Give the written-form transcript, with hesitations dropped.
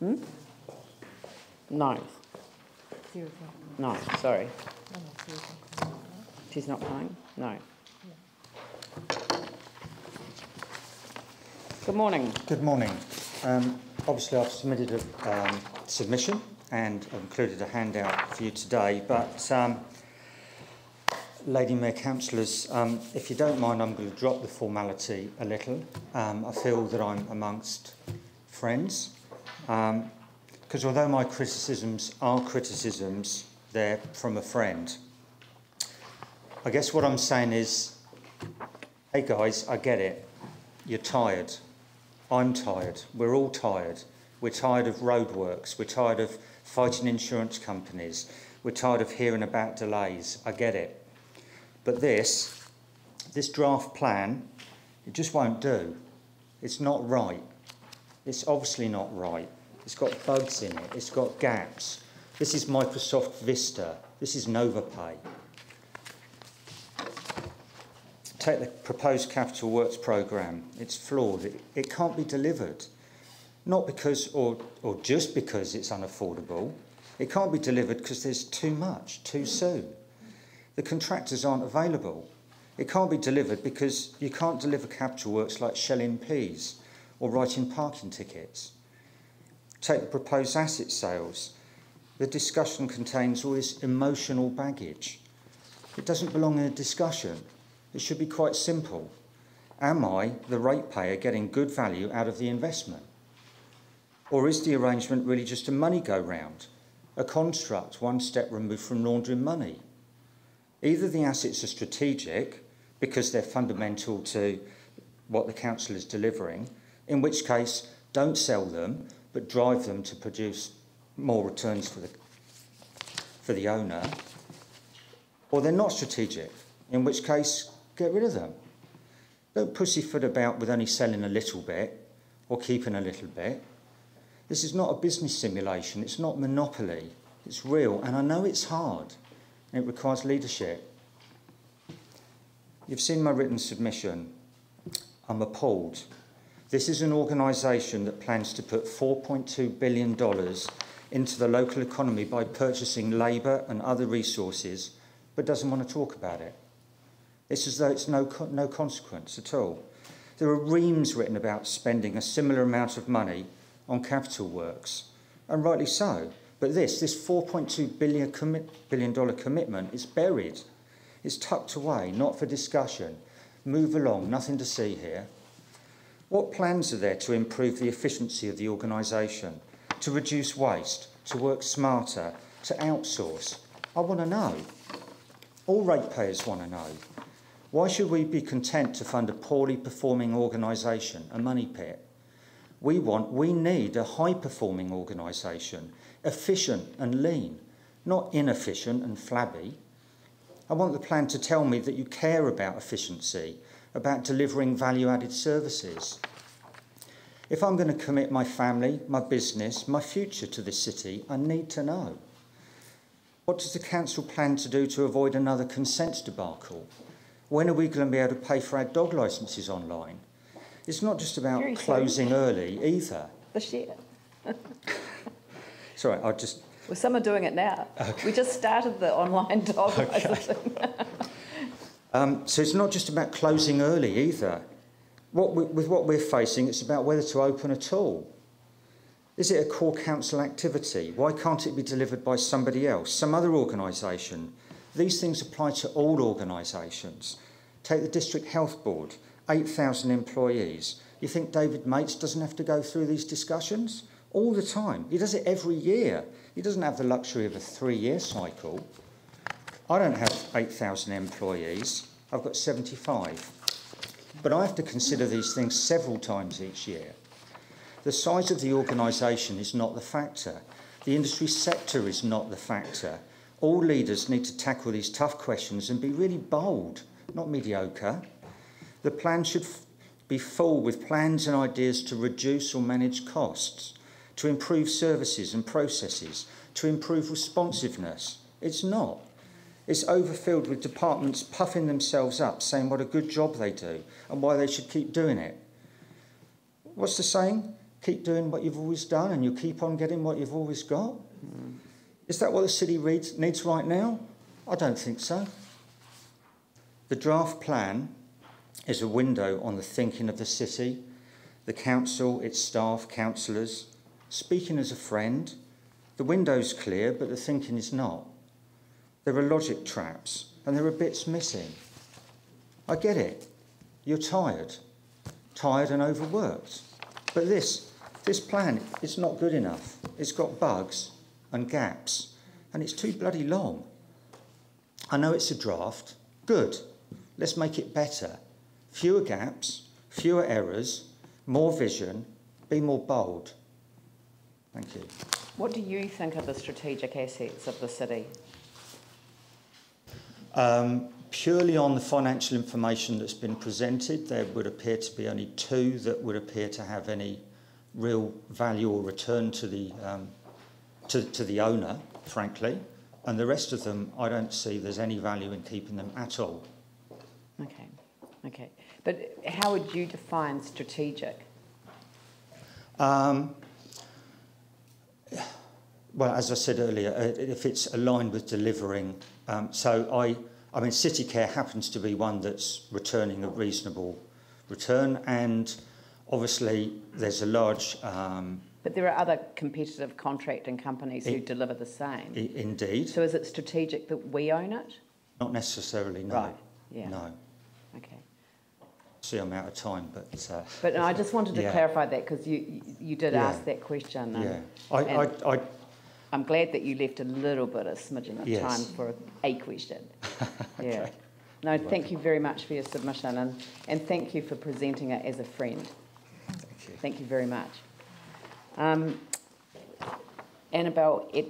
No. No, sorry. She's not paying? No. Good morning. Good morning. Obviously I've submitted a submission and I've included a handout for you today, but Lady Mayor, Councillors, if you don't mind, I'm going to drop the formality a little. I feel that I'm amongst friends, because although my criticisms are criticisms, they're from a friend. I guess what I'm saying is, hey guys, I get it. You're tired. I'm tired. We're all tired. We're tired of roadworks. We're tired of fighting insurance companies. We're tired of hearing about delays. I get it. But this draft plan, it just won't do. It's not right. It's obviously not right. It's got bugs in it. It's got gaps. This is Microsoft Vista. This is NovaPay. Take the proposed capital works programme. It's flawed. It can't be delivered. Not because, or just because it's unaffordable. It can't be delivered because there's too much, too soon. The contractors aren't available. It can't be delivered because you can't deliver capital works like shelling peas or writing parking tickets. Take the proposed asset sales. The discussion contains all this emotional baggage. It doesn't belong in a discussion. It should be quite simple. Am I, the ratepayer, getting good value out of the investment? Or is the arrangement really just a money go-round, a construct one step removed from laundering money? Either the assets are strategic because they're fundamental to what the council is delivering, in which case don't sell them but drive them to produce more returns for the owner, or they're not strategic, in which case get rid of them. Don't pussyfoot about with only selling a little bit or keeping a little bit. This is not a business simulation. It's not monopoly. It's real, and I know it's hard. It requires leadership. You've seen my written submission. I'm appalled. This is an organisation that plans to put $4.2 billion into the local economy by purchasing labour and other resources, but doesn't want to talk about it. It's as though it's no consequence at all. There are reams written about spending a similar amount of money on capital works, and rightly so. But this $4.2 billion commitment is buried. It's tucked away, not for discussion. Move along, nothing to see here. What plans are there to improve the efficiency of the organisation, to reduce waste, to work smarter, to outsource? I want to know. All ratepayers want to know. Why should we be content to fund a poorly performing organisation, a money pit? We need a high-performing organisation, efficient and lean, not inefficient and flabby. I want the plan to tell me that you care about efficiency, about delivering value-added services. If I'm going to commit my family, my business, my future to this city, I need to know. What does the council plan to do to avoid another consents debacle? When are we going to be able to pay for our dog licences online? It's not just about closing early either. The share. Sorry, I'll just... Well, some are doing it now. Okay. We just started the online dog licensing. So it's not just about closing early either. With what we're facing, it's about whether to open at all. Is it a core council activity? Why can't it be delivered by somebody else, some other organisation? These things apply to all organisations. Take the District Health Board, 8,000 employees. You think David Mates doesn't have to go through these discussions? All the time. He does it every year. He doesn't have the luxury of a 3-year cycle. I don't have 8,000 employees. I've got 75. But I have to consider these things several times each year. The size of the organisation is not the factor. The industry sector is not the factor. All leaders need to tackle these tough questions and be really bold, not mediocre. The plan should be full with plans and ideas to reduce or manage costs, to improve services and processes, to improve responsiveness. It's not. It's overfilled with departments puffing themselves up, saying what a good job they do and why they should keep doing it. What's the saying? keep doing what you've always done and you keep on getting what you've always got? Is that what the city needs right now? I don't think so. The draft plan is a window on the thinking of the city, the council, its staff, councillors. Speaking as a friend, the window's clear, but the thinking is not. There are logic traps, and there are bits missing. I get it. You're tired and overworked. But this plan is not good enough. It's got bugs and gaps, and it's too bloody long. I know it's a draft. Good. Let's make it better. Fewer gaps, fewer errors, more vision, be more bold. Thank you. What do you think are the strategic assets of the city? Purely on the financial information that's been presented, there would appear to be only 2 that would appear to have any real value or return to the owner, frankly, and the rest of them, I don't see there's any value in keeping them at all. Okay. But how would you define strategic? Well, as I said earlier, if it's aligned with delivering, I mean, City Care happens to be one that's returning a reasonable return, and obviously there's a large... But there are other competitive contracting companies who deliver the same. Indeed. So is it strategic that we own it? Not necessarily, no. Right, yeah. No. Okay. See, I'm out of time, but... But no, I just wanted to clarify that, because you did ask that question. And I'm glad that you left a little bit of smidgen of time for a question. Yeah. Okay. No, thank you very much for your submission, and thank you for presenting it as a friend. Thank you. Thank you very much. Annabelle Edwards.